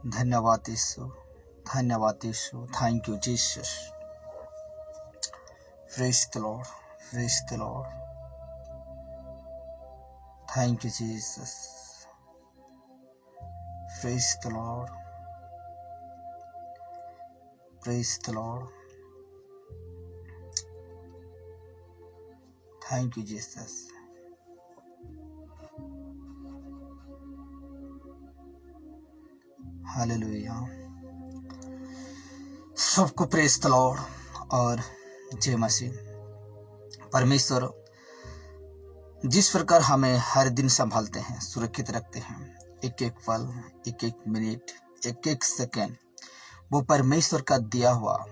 धन्यवाद यीशु, धन्यवाद Yeshu. Thank you Jesus. Praise the Lord, praise the Lord. Thank you Jesus. Praise the Lord, praise the Lord. Thank you Jesus. Hallelujah. सबको praise the Lord और जय मसीह। परमेश्वर जिस प्रकार हमें हर दिन संभालते हैं, सुरक्षित रखते हैं, एक एक पल, एक एक मिनट, एक एक सेकंड, वो परमेश्वर का दिया हुआ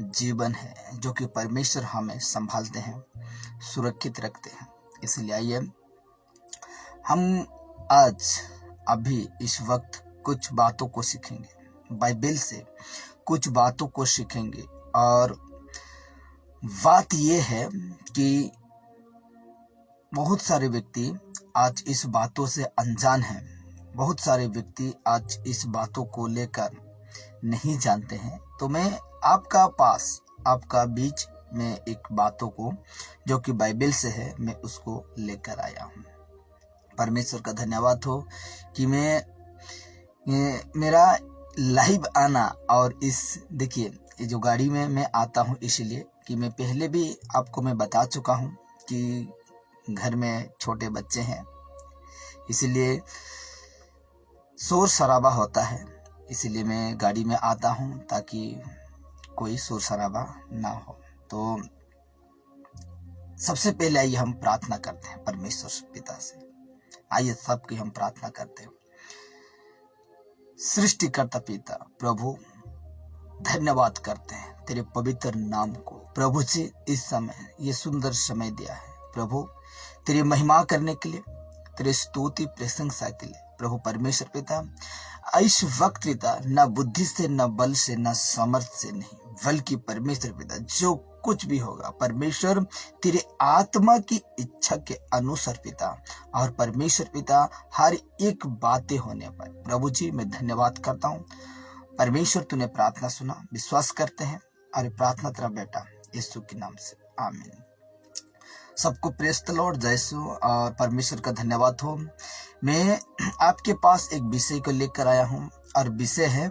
जीवन है जो कि परमेश्वर हमें संभालते हैं, सुरक्षित रखते हैं। इसलिए आइए हम आज अभी इस वक्त कुछ बातों को सीखेंगे, बाइबल से कुछ बातों को सीखेंगे। और बात यह है कि बहुत सारे व्यक्ति आज इस बातों से अनजान हैं, बहुत सारे व्यक्ति आज इस बातों को लेकर नहीं जानते हैं। तो मैं आपका बीच में एक बातों को जो कि बाइबल से है, मैं उसको लेकर आया हूँ। परमेश्वर का धन्यवाद हो कि मेरा लाइव आना और देखिए ये जो गाड़ी में मैं आता हूँ, इसलिए कि मैं पहले भी आपको मैं बता चुका हूँ कि घर में छोटे बच्चे हैं, इसलिए शोर शराबा होता है, इसलिए मैं गाड़ी में आता हूँ ताकि कोई शोर शराबा ना हो। तो सबसे पहले आइए हम प्रार्थना करते हैं परमेश्वर पिता से। आइए सबकी हम प्रार्थना करते हैं। सृष्टिकर्ता पिता प्रभु, धन्यवाद करते हैं तेरे पवित्र नाम को। प्रभु जी इस समय ये सुंदर समय दिया है प्रभु, तेरी महिमा करने के लिए, तेरे स्तुति प्रशंसा के लिए। प्रभु परमेश्वर पिता, इस वक्त पिता न बुद्धि से, न बल से, न समर्थ से नहीं, बल्कि परमेश्वर पिता जो कुछ भी होगा परमेश्वर तेरे आत्मा की इच्छा के अनुसार पिता, और परमेश्वर पिता हर एक बातें होने पर प्रभु जी मैं धन्यवाद करता हूँ। परमेश्वर तूने प्रार्थना सुना, विश्वास करते हैं और प्रार्थना तेरा बेटा यीशु के नाम से, आमीन। सबको प्रेज द लॉर्ड, जय यीशु और परमेश्वर का धन्यवाद हो। मैं आपके पास एक विषय को लेकर आया हूँ और विषय है,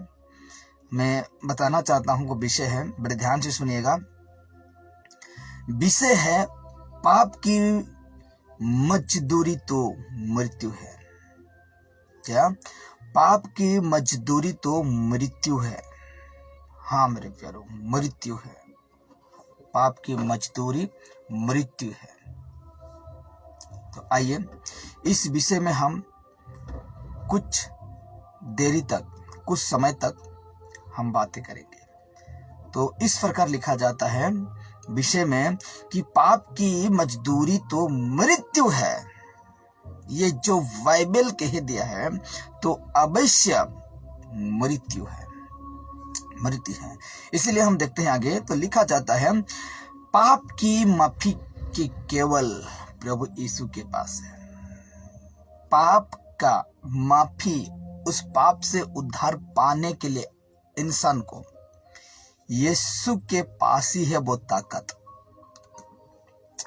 मैं बताना चाहता हूँ वो विषय है, बड़े ध्यान से सुनिएगा। विषय है पाप की मजदूरी तो मृत्यु है। क्या? पाप की मजदूरी तो मृत्यु है। हाँ मेरे प्यारों, मृत्यु है। पाप की मजदूरी मृत्यु है। तो आइए इस विषय में हम कुछ देरी तक, कुछ समय तक हम बातें करेंगे। तो इस प्रकार लिखा जाता है विषय में कि पाप की मजदूरी तो मृत्यु है। ये जो बाइबल कह दिया है तो अवश्य मृत्यु है, मृत्यु है। इसलिए हम देखते हैं आगे, तो लिखा जाता है पाप की माफी की केवल प्रभु यीशु के पास है। पाप का माफी, उस पाप से उद्धार पाने के लिए इंसान को यीशु के पास ही है वो ताकत,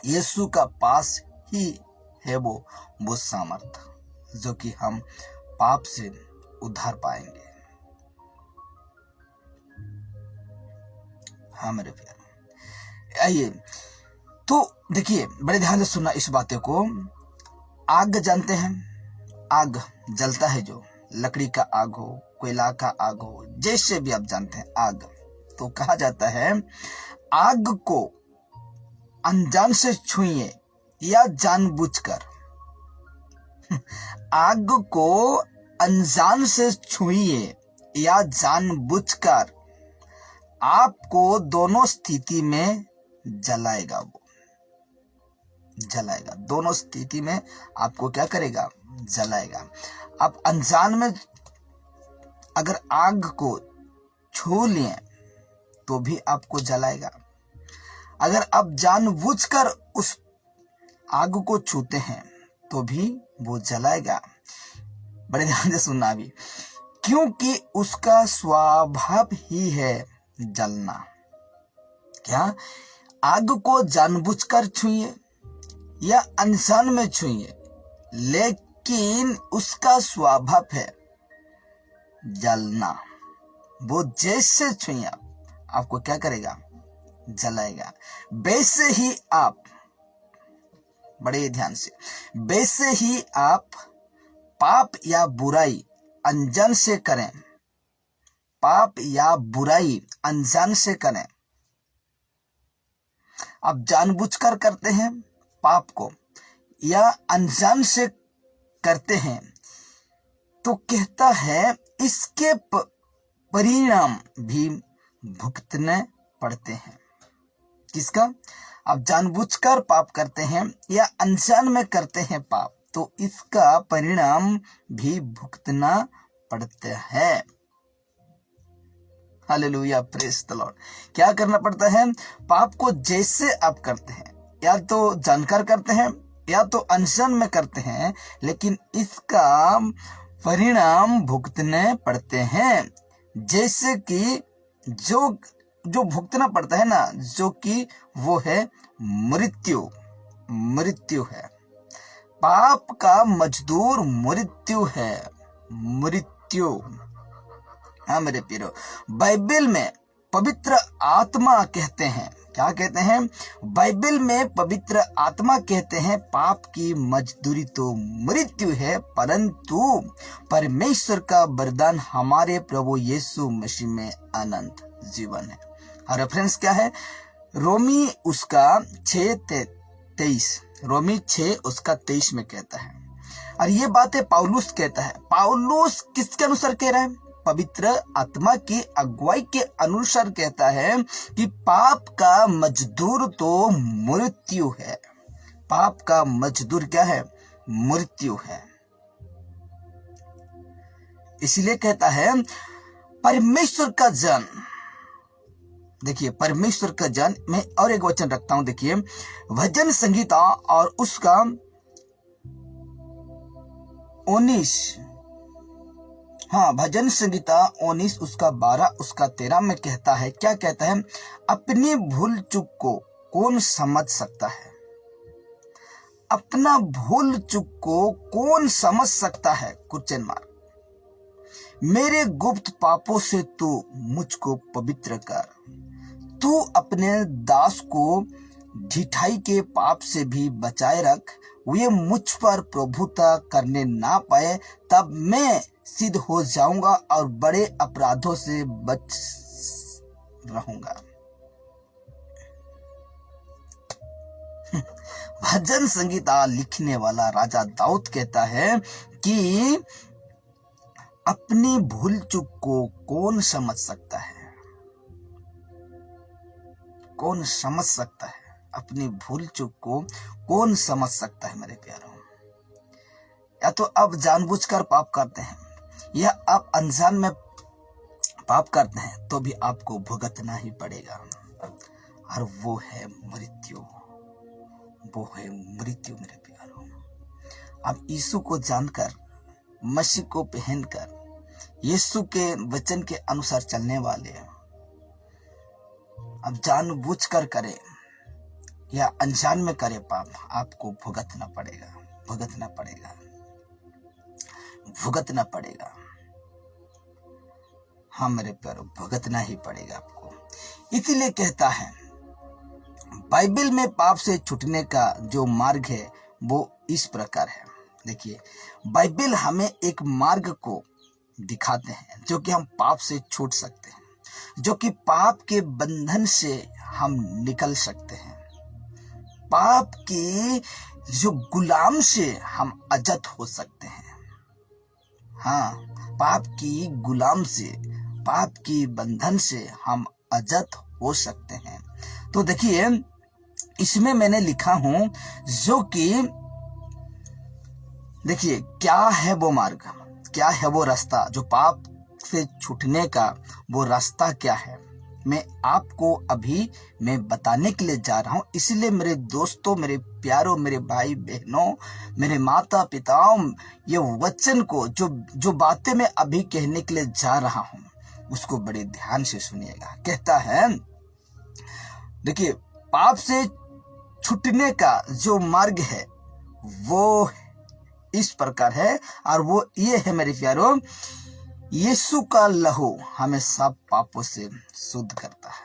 यीशु का पास ही है वो सामर्थ जो कि हम पाप से उद्धार पाएंगे। हाँ मेरे प्यारे, आइए तो देखिए बड़े ध्यान से सुनना इस बातें को। आग जानते हैं, आग जलता है, जो लकड़ी का आग हो, कोयला का आग हो, जैसे भी आप जानते हैं आग। तो कहा जाता है आग को अनजान से छुइए या जानबूझकर, आग को अनजान से छुइए या जानबूझकर, आपको दोनों स्थिति में जलाएगा, वो जलाएगा। दोनों स्थिति में आपको क्या करेगा? जलाएगा। आप अनजान में अगर आग को छू लिए तो भी आपको जलाएगा, अगर आप जानबूझकर उस आग को छूते हैं तो भी वो जलाएगा। बड़े ध्यान से सुनना अभी क्योंकि उसका स्वभाव ही है जलना। क्या आग को जानबूझकर छुइए या अनजान में छुइए, लेकिन उसका स्वभाव है जलना। वो जैसे छुइए आपको क्या करेगा? जलाएगा। वैसे ही आप, बड़े ध्यान से, वैसे ही आप पाप या बुराई अनजान से करें, पाप या बुराई अनजान से करें। आप जानबूझकर करते हैं पाप को या अनजान से करते हैं, तो कहता है इसके परिणाम भी भुगतने पड़ते हैं। किसका? आप जानबूझकर पाप करते हैं या अनजान में करते हैं पाप, तो इसका परिणाम भी भुगतना पड़ता है। Hallelujah, praise the Lord. क्या करना पड़ता है? पाप को जैसे आप करते हैं, या तो जानकर करते हैं या तो अनजान में करते हैं, लेकिन इसका परिणाम भुगतने पड़ते हैं। जैसे कि जो भुगतना पड़ता है ना, जो कि वो है मृत्यु। मृत्यु है। पाप का मजदूर मृत्यु है। मृत्यु। हाँ मेरे प्यारो, बाइबल में पवित्र आत्मा कहते हैं, क्या कहते हैं? बाइबल में पवित्र आत्मा कहते हैं पाप की मजदूरी तो मृत्यु है, परंतु परमेश्वर का वरदान हमारे प्रभु यीशु मसीह में अनंत जीवन है। और रेफरेंस क्या है? रोमी उसका 6:23, रोमी 6 उसका 23 में कहता है। और ये बातें पौलुस कहता है। पौलुस किसके अनुसार कह रहा है? पवित्र आत्मा की अगुवाई के अनुसार कहता है कि पाप का मजदूर तो मृत्यु है। पाप का मजदूर क्या है? मृत्यु है। इसलिए कहता है परमेश्वर का जन, देखिए परमेश्वर का जन, मैं और एक वचन रखता हूं, देखिए भजन संहिता और उसका 19, हाँ भजन संहिता 19 उसका 12 उसका 13 में कहता है, क्या कहता है? अपनी भूल चूक को कौन समझ सकता है? अपना भूल चूक को कौन समझ सकता है? Question mark. मेरे गुप्त पापों से तू मुझको पवित्र कर, तू अपने दास को ढिठाई के पाप से भी बचाए रख, वे मुझ पर प्रभुता करने ना पाए, तब मैं सिद्ध हो जाऊंगा और बड़े अपराधों से बच रहूंगा। भजन संगीता लिखने वाला राजा दाऊद कहता है कि अपनी भूल चूक को कौन समझ सकता है? कौन समझ सकता है? अपनी भूल चूक को कौन समझ सकता है मेरे प्यारों? या तो आप जानबूझकर पाप करते हैं या आप अनजान में पाप करते हैं, तो भी आपको भुगतना ही पड़ेगा, और वो है मृत्यु। वो है मृत्यु मेरे प्यारों। आप यीशु को जानकर, मसीह को पहनकर, यीशु के वचन के अनुसार चलने वाले, अब जानबूझकर करें या अनजान में करे पाप, आपको भुगतना पड़ेगा, भुगतना पड़ेगा, भुगतना पड़ेगा। हाँ मेरे प्यारों, भुगतना ही पड़ेगा आपको। इसीलिए कहता है बाइबल में पाप से छूटने का जो मार्ग है वो इस प्रकार है। देखिए बाइबल हमें एक मार्ग को दिखाते हैं जो कि हम पाप से छूट सकते हैं, जो कि पाप के बंधन से हम निकल सकते हैं, पाप के जो गुलाम से हम आजाद हो सकते हैं। हाँ, पाप की गुलाम से, पाप की बंधन से हम आजाद हो सकते हैं। तो देखिए इसमें मैंने लिखा हूं जो कि देखिए क्या है वो मार्ग, क्या है वो रास्ता, जो पाप से छूटने का वो रास्ता क्या है, मैं आपको अभी मैं बताने के लिए जा रहा हूं। इसलिए मेरे दोस्तों, मेरे प्यारों, मेरे भाई बहनों, मेरे माता पिताओं, ये वचन को जो बातें मैं अभी कहने के लिए जा रहा हूं उसको बड़े ध्यान से सुनिएगा। कहता है, देखिए, पाप से छूटने का जो मार्ग है वो इस प्रकार है, और वो ये है मेरे प्यारों, यीशु का लहू हमें सब पापों से शुद्ध करता है।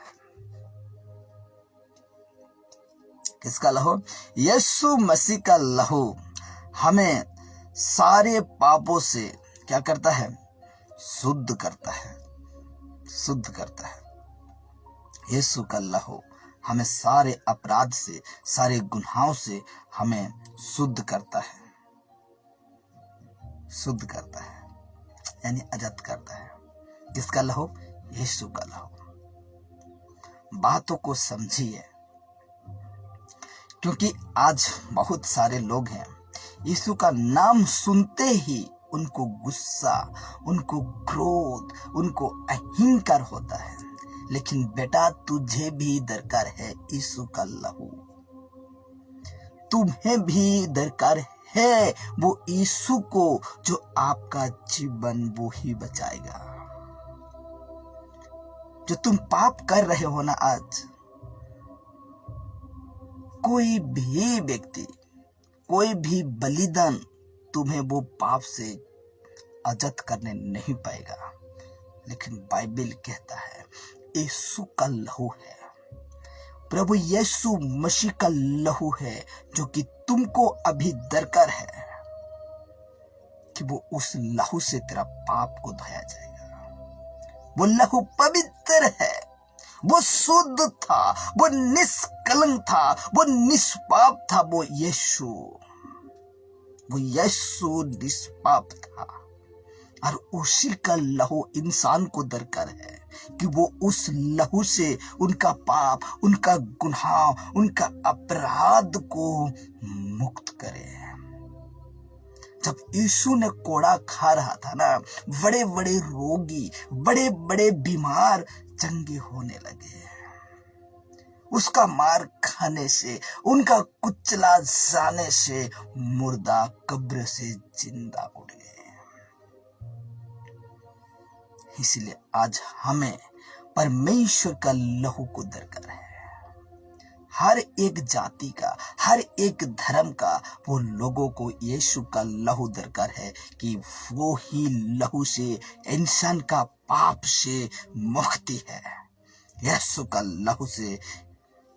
किसका लहू? यीशु मसीह का लहू हमें सारे पापों से क्या करता है? शुद्ध करता है, शुद्ध करता है। यीशु का लहू हमें सारे अपराध से, सारे गुनाहों से हमें शुद्ध करता है, शुद्ध करता है, यानी आजाद करता है। किसका लहू? यीशु का लहू। बातों को समझिए, क्योंकि आज बहुत सारे लोग हैं, यीशु का नाम सुनते ही उनको गुस्सा, उनको क्रोध, उनको अहंकार होता है। लेकिन बेटा, तुझे भी दरकार है यीशु का लहू, तुम्हें भी दरकार है वो यीशु को, जो आपका जीवन वो ही बचाएगा। जो तुम पाप कर रहे हो ना आज, कोई भी व्यक्ति, कोई भी बलिदान तुम्हें वो पाप से आजाद करने नहीं पाएगा। लेकिन बाइबल कहता है यीशु का लहू है, प्रभु यीशु मसीह का लहू है, जो कि तुमको अभी दरकार है कि वो उस लहू से तेरा पाप को धोया जाएगा। वो लहू पवित्र है, वो शुद्ध था, वो निष्कलंक था, वो निष्पाप था। वो यीशु निष्पाप था, और उसी का लहू इंसान को दरकार है कि वो उस लहू से उनका पाप, उनका गुनाह, उनका अपराध को मुक्त करे। जब यीशु ने कोड़ा खा रहा था ना, बड़े बड़े रोगी, बड़े बड़े बीमार चंगे होने लगे। उसका मार खाने से, उनका कुचला जाने से मुर्दा कब्र से जिंदा उठ गए। इसलिए आज हमें परमेश्वर का लहू को दरकार है। हर एक जाति का, हर एक धर्म का वो लोगों को यीशु का लहू दरकार है कि वो ही लहू से इंसान का पाप से मुक्ति है। यीशु का लहू से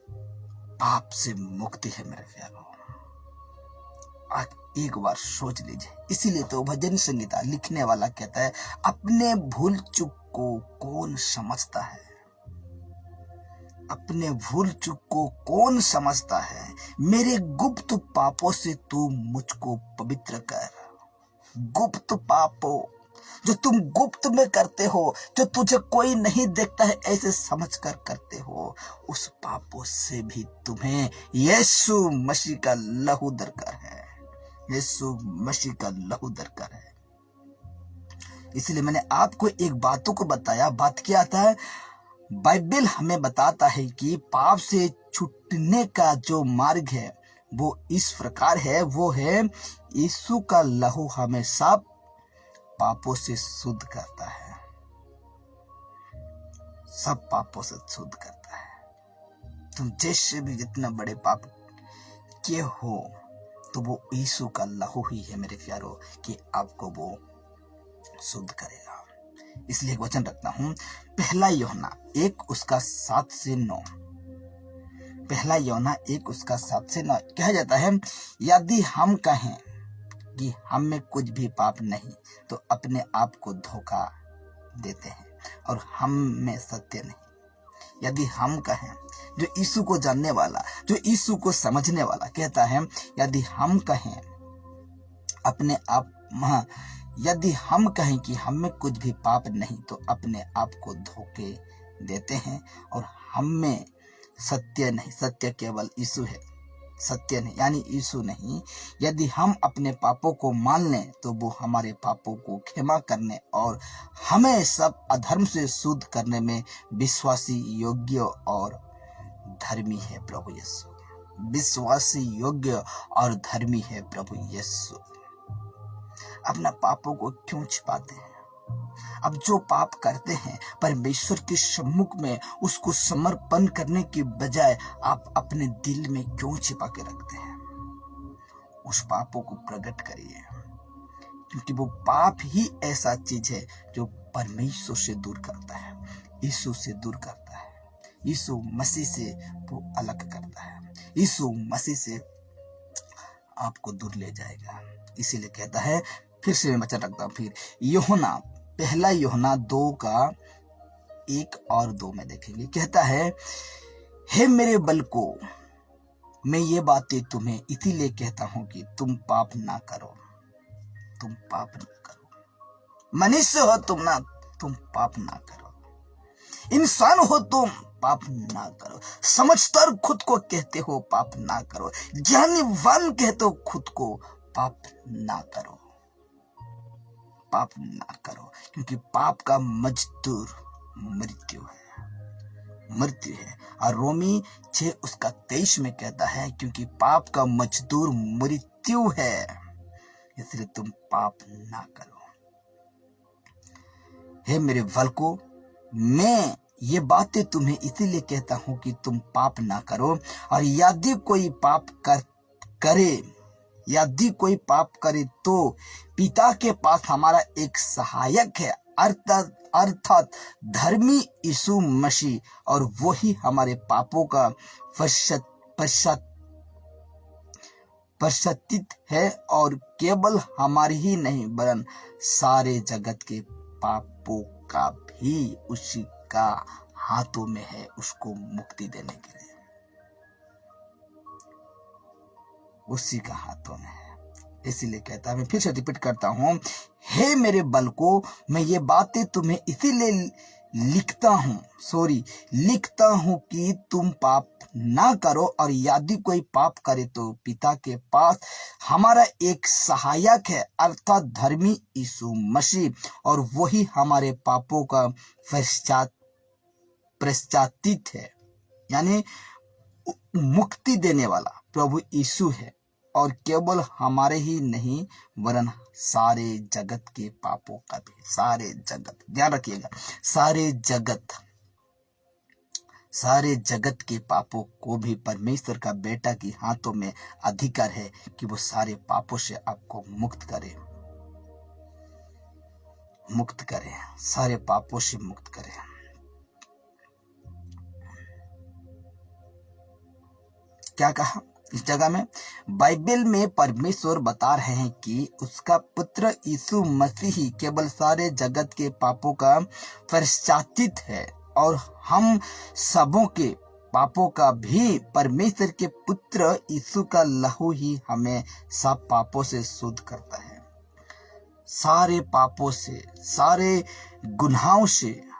पाप से मुक्ति है मेरे प्यारों। एक बार सोच लीजिए। इसीलिए तो भजन संगीता लिखने वाला कहता है, अपने भूल चूक को कौन समझता है? अपने भूल चूक को कौन समझता है? मेरे गुप्त पापों से तू मुझको पवित्र कर। गुप्त पापों जो तुम गुप्त में करते हो, जो तुझे कोई नहीं देखता है ऐसे समझकर करते हो, उस पापों से भी तुम्हें यीशु मसीह का लहू दरकार है। यीशु मसीह का लहू दरकार है। इसलिए मैंने आपको एक बातों को बताया। बात क्या आता है? बाइबल हमें बताता है कि पाप से छूटने का जो मार्ग है वो इस प्रकार है, वो है यीशु का लहू हमें सब पापों से शुद्ध करता है, सब पापों से शुद्ध करता है। तुम जैसे भी जितना बड़े पाप किए हो, तो वो यीशु का लहू ही है मेरे प्यारों कि आपको वो शुद्ध करेगा। इसलिए एक वचन रखता हूं, पहला यूहन्ना 1 उसका 7 से 9। पहला यूहन्ना 1 उसका 7 से 9 कहा जाता है, यदि हम कहें कि हम में कुछ भी पाप नहीं तो अपने आप को धोखा देते हैं और हम में सत्य नहीं। यदि हम कहें, जो यीशु को जानने वाला, जो यीशु को समझने वाला कहता है, यदि हम कहें अपने आप, यदि हम कहें कि हम में कुछ भी पाप नहीं तो अपने आप को धोखे देते हैं और हम में सत्य नहीं। सत्य केवल यीशु है। सत्य नहीं यानी यीशु नहीं। यदि हम अपने पापों को मान लें तो वो हमारे पापों को क्षमा करने और हमें सब अधर्म से शुद्ध करने में विश्वासी, योग्य और धर्मी है प्रभु यीशु। विश्वासी, योग्य और धर्मी है प्रभु यीशु। अपना पापों को क्यों छिपाते हैं? अब जो पाप करते हैं परमेश्वर के सम्मुख में उसको समर्पण करने के बजाय आप अपने दिल में क्यों छिपा के रखते हैं? उस पापों को प्रकट करिए, क्योंकि वो पाप ही ऐसा चीज है जो परमेश्वर से दूर करता है, यीशु से दूर करता है, यीशु मसीह से वो अलग करता है, यीशु मसीह से आपको दूर ले जाएगा। इसीलिए कहता है, फिर से मैं वचन रखता हूं, फिर यूहन्ना, पहला यूहन्ना 2:1 और 2 में देखेंगे। कहता है, हे मेरे बलको, मैं ये बातें तुम्हें इसीलिए कहता हूं कि तुम पाप ना करो। तुम पाप ना करो। मनुष्य हो तुम ना, तुम पाप ना करो। इंसान हो तुम, पाप ना करो। समझदार खुद को कहते हो, पाप ना करो। ज्ञानीवान कहते हो खुद को, पाप ना करो। पाप ना करो, क्योंकि पाप का मजदूर मृत्यु है, मृत्यु है। और रोमी 6:23 में कहता है, क्योंकि पाप का मजदूर मृत्यु है, इसलिए तुम पाप ना करो। हे मेरे बालकों, मैं ये बातें तुम्हें इसीलिए कहता हूं कि तुम पाप ना करो। और यदि कोई पाप करे तो पिता के पास हमारा एक सहायक है, अर्थात धर्मी यीशु मसीह, और वही हमारे पापों का पश्चाताप है, और केवल हमारी ही नहीं वरन सारे जगत के पापों का भी उसी का हाथों में है, उसको मुक्ति देने के लिए उसी का हाथों में है। इसीलिए कहता है, मैं फिर से रिपीट करता हूं, हे मेरे बलको, मैं ये बातें तुम्हें इसीलिए लिखता हूं कि तुम पाप ना करो। और यदि कोई पाप करे तो पिता के पास हमारा एक सहायक है, अर्थात धर्मी यीशु मसीह, और वही हमारे पापों का पश्चाताप है, यानी मुक्ति देने वाला प्रभु यीशु है, और केवल हमारे ही नहीं वरन सारे जगत के पापों का भी। सारे जगत, ध्यान रखिएगा, सारे जगत के पापों को भी परमेश्वर का बेटा के हाथों में अधिकार है कि वो सारे पापों से आपको मुक्त करे, सारे पापों से मुक्त करे। क्या कहा इस जगह में? बाइबल में परमेश्वर बता रहे हैं कि उसका पुत्र यीशु मसीह ही केवल सारे जगत के पापों का पश्चाताप है, और हम सबों के पापों का भी परमेश्वर के पुत्र यीशु का लहू ही हमें सब पापों से शुद्ध करता है। सारे पापों से, सारे गुनाहों से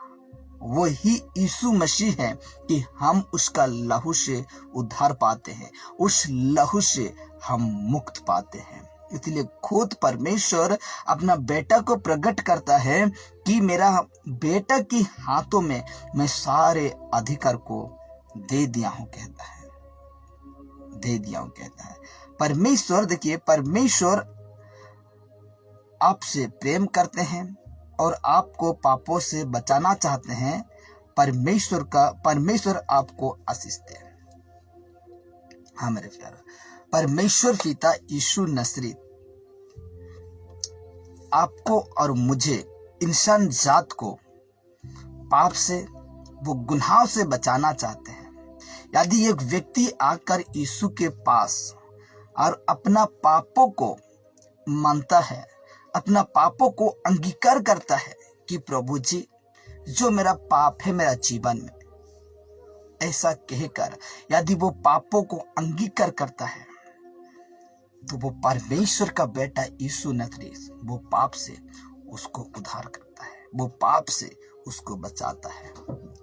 वही यीशु मसीह है कि हम उसका लहू से उद्धार पाते हैं, उस लहू से हम मुक्त पाते हैं। इसलिए खुद परमेश्वर अपना बेटा को प्रकट करता है कि मेरा बेटा के हाथों में मैं सारे अधिकार को दे दिया हूं, कहता है। परमेश्वर, देखिए, परमेश्वर आपसे प्रेम करते हैं और आपको पापों से बचाना चाहते हैं। परमेश्वर आपको आशीष दे। हाँ मेरे प्यारे, परमेश्वर पिता यीशु नसरी आपको और मुझे, इंसान जात को पाप से, वो गुनाह से बचाना चाहते हैं। यदि एक व्यक्ति आकर यीशु के पास और अपना पापों को मानता है, अपना पापों को अंगीकार करता है कि प्रभु जी, जो मेरा पाप है मेरा जीवन में, ऐसा कहकर यदि वो पापों को अंगीकार करता है तो वो परमेश्वर का बेटा यीशु नसरी वो पाप से उसको उद्धार करता है, वो पाप से उसको बचाता है।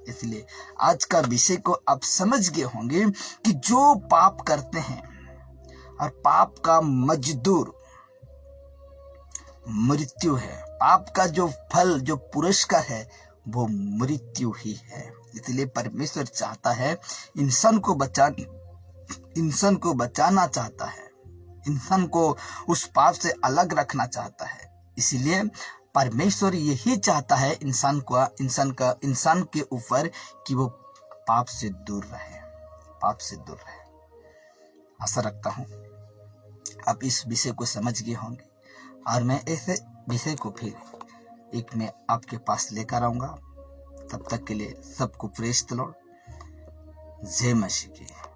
इसलिए आज का विषय को आप समझ गए होंगे कि जो पाप करते हैं और पाप का मजदूर मृत्यु है। पाप का जो फल, जो पुरस्कार है, वो मृत्यु ही है। इसलिए परमेश्वर चाहता है इंसान को बचाना चाहता है, इंसान को उस पाप से अलग रखना चाहता है। इसीलिए परमेश्वर यही चाहता है इंसान के ऊपर कि वो पाप से दूर रहे। आशा रखता हूँ आप इस विषय को समझ गए होंगे, और मैं ऐसे विषय को फिर एक मैं आपके पास लेकर आऊंगा। तब तक के लिए सबको प्रेज़ द लॉर्ड। जय मसीह की।